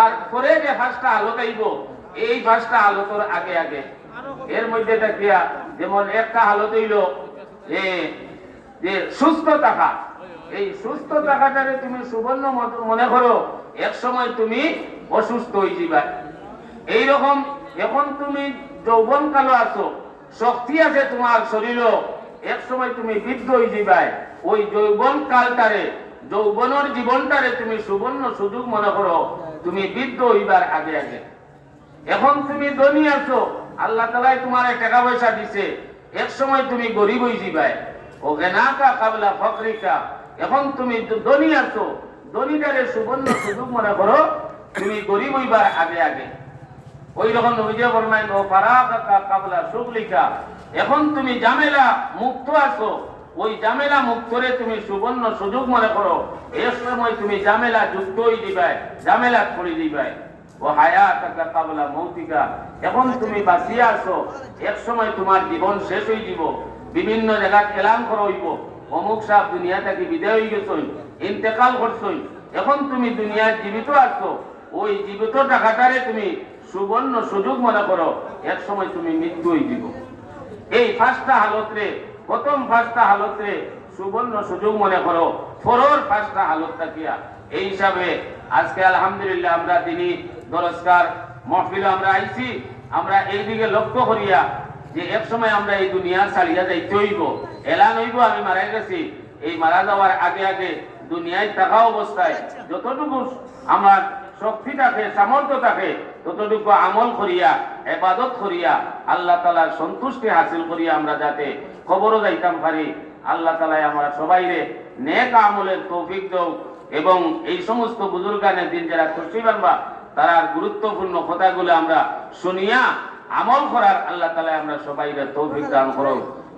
তারপরে যে ফাঁসটা আলোক আইব, এই ফাঁসটা আলোকর আগে আগে এর মধ্যে দেখিয়া যেমন একটা হালত হইল যে সুস্থ থাকা। এই সুস্থ থাকাটারে তুমি সুবর্ণ মনে করো, এক সময় তুমি অসুস্থ হয়ে যাবা। এইরকম এখন তুমি যৌবন কালো আছো, শক্তি আছে তোমার শরীরও, এক সময় তুমি বৃদ্ধ হয়ে যাবাই। ওই যৌবন কালটারে, যৌবনের জীবনটারে তুমি সুবর্ণ সুযোগ মনে করো, তুমি বৃদ্ধ হইবার আগে আগে। এখন তুমি ধনী আছো, আল্লাহ তাআলাই তোমার টাকা পয়সা দিছে, এক সময় তুমি গরিব হয়ে যাবাই। ও গনাকা কাবলা ফকরিকা, এখন তুমি ধনী আছো, ধনীটারে সুবর্ণ সুযোগ মনে করো, তুমি গরিব হইবার আগে আগে। ওই রকম নবীজি ফরমাইল ও ফারাকা কাবলা শুগলিকা, এখন তুমি ঝামেলা মুক্ত আছো, ওই ঝামেলা মুক্তরে তুমি সুবর্ণ সুযোগ মনে করো, এই সময় তুমি ঝামেলা যুক্ত হয়ে দিবাই, ঝামেলা করে দিবাই। ও হায়াতাকা কাবলা মৌতিকা, এখন তুমি বাঁচিয়ে আছো, এক সময় তোমার জীবন শেষ হয়ে যাব। বিভিন্ন জায়গায় এলান করা হইব, অমুক সাহেব দুনিয়া থেকে বিদায় হয়ে গেছই, ইন্তেকাল করছই, এখন তুমি দুনিয়ায় জীবিত আছো, ওই জীবিত টাকাটারে তুমি সুবর্ণ সুযোগ মনে করো, এক সময় তুমি মৃত্যু হয়ে যাব। এই পাঁচটা হালতরে, প্রথম পাঁচটা হালতরে সুবর্ণ সুযোগ মনে করো, পরের পাঁচটা হালতটা কিয়া। এই হিসাবে আজকে আলহামদুলিল্লাহ আমরা দিনী দরজকার মহফিলে আমরা আইছি, আমরা এই দিকে লক্ষ্য করিয়া যে এক সময় আমরা এই দুনিয়া ছাড়িয়া যাইতে হইব, এলান হইব আমি মারা গেছি। এই মারা যাওয়ার আগে আগে দুনিয়ায় থাকা অবস্থায় যতটুকু আমার শক্তি থাকে, সামর্থ্য থাকে, ততটুকু আমল করিয়া, ইবাদত করিয়া, আল্লাহ তাআলার সন্তুষ্টি হাসিল করিয়া আমরা যাতে কবরও যাইতাম পারি। আল্লাহ তাআলা আমরা সবাইরে নেক আমলের তৌফিক দাও এবং এই সমস্ত বুজুর্গানের দিন যারা খুশি বানবা, তার গুরুত্বপূর্ণ কথাগুলো আমরা শুনিয়া আমল করার আল্লাহ তাআলা আমরা সবাইরে তৌফিক দান করো।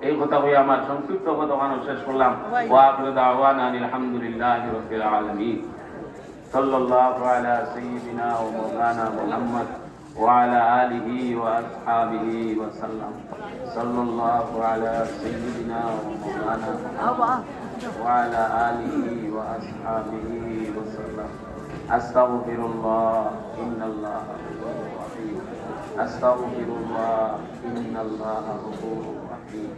এই কথা হয়ে আমার সংক্ষিপ্ত কথা শেষ করলাম। ওয়া আখিরু দাওয়ানা আলহামদুলিল্লাহি রাব্বিল আলামিন। সাল্লাল্লাহু আলা সাইয়্যিদিনা ওয়া মাওলানা মুহাম্মদ ওয়া আলা আলিহি ওয়া আসহাবিহি ওয়া সাল্লাম। সাল্লাল্লাহু আলা সাইয়্যিদিনা ওয়া মাওলানা ওয়া আলা আলিহি ওয়া আসহাবিহি ওয়া সাল্লাম। আস্তাগফিরুল্লাহ ইন্নাল্লাহা গফুরুর রহিম। আস্তাগফিরুল্লাহ ইন্নাল্লাহা গফুরুর রহিম।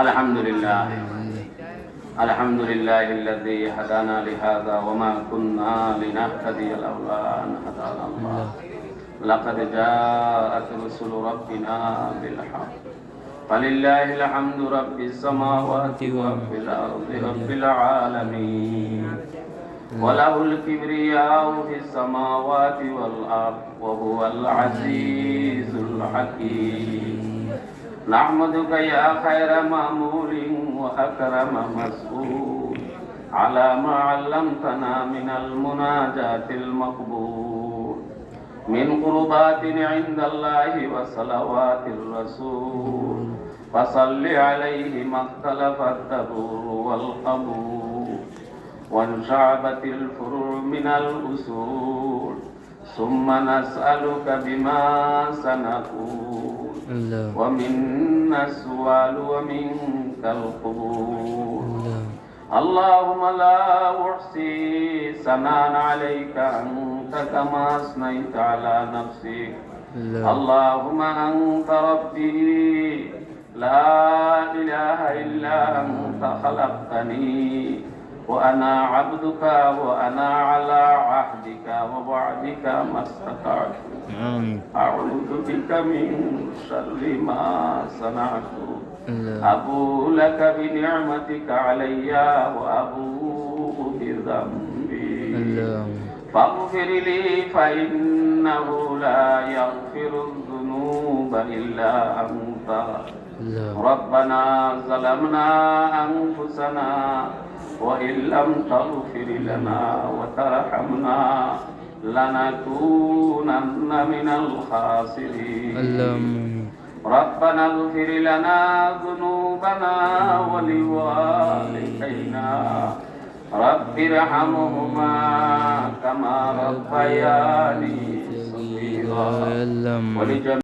আলহামদুলিল্লাহ আলহামদুলিল্লাহিল্লাযী হাদানা লিহাযা ওয়া মা কুন্না লিনাহতাদিয়া লাওলা আন হাদানা আল্লাহ। লাকাদ জাআত রুসুলু রাব্বিনা বিল হক। ফালিল্লাহিল হামদু রাব্বিস সামাওয়াতি ওয়া রাব্বিল আরদি রাব্বিল আলামিন। ওয়া লাহুল কিবরিয়াউ ফিস সামাওয়াতি ওয়াল আরদি ওয়া হুয়াল আজিজুল হাকীম। نحمدك يا خير مأمول وأكرم مسؤول على ما علمتنا من المناجاة المقبول، من قربات عند الله وصلوات الرسول، فصل عليه ما اختلف الدبور والقبول، وانشعبت الفروع من الأصول، ثم نسألك بما سنقول، ومنا السؤال ومنك القبول. اللهم لا أحصي ثناء عليك أنت كما أثنيت على نفسك. اللهم أنت ربي لا إله إلا أنت خلقتني وأنا عبدك وأنا على عهدك ووعدك ما استطعت. أعوذ بك من شر ما صنعت. أبوء لك بنعمتك علي وأبوء بذنبي فاغفر لي فإنه لا يغفر الذنوب إلا أنت. ربنا ظلمنا أنفسنا وإن لم تغفر لنا وترحمنا لنكونن من الخاسرين. ربنا اغفر لنا ذنوبنا ولوالدينا رب ارحمهما كما ربياني صغيرا.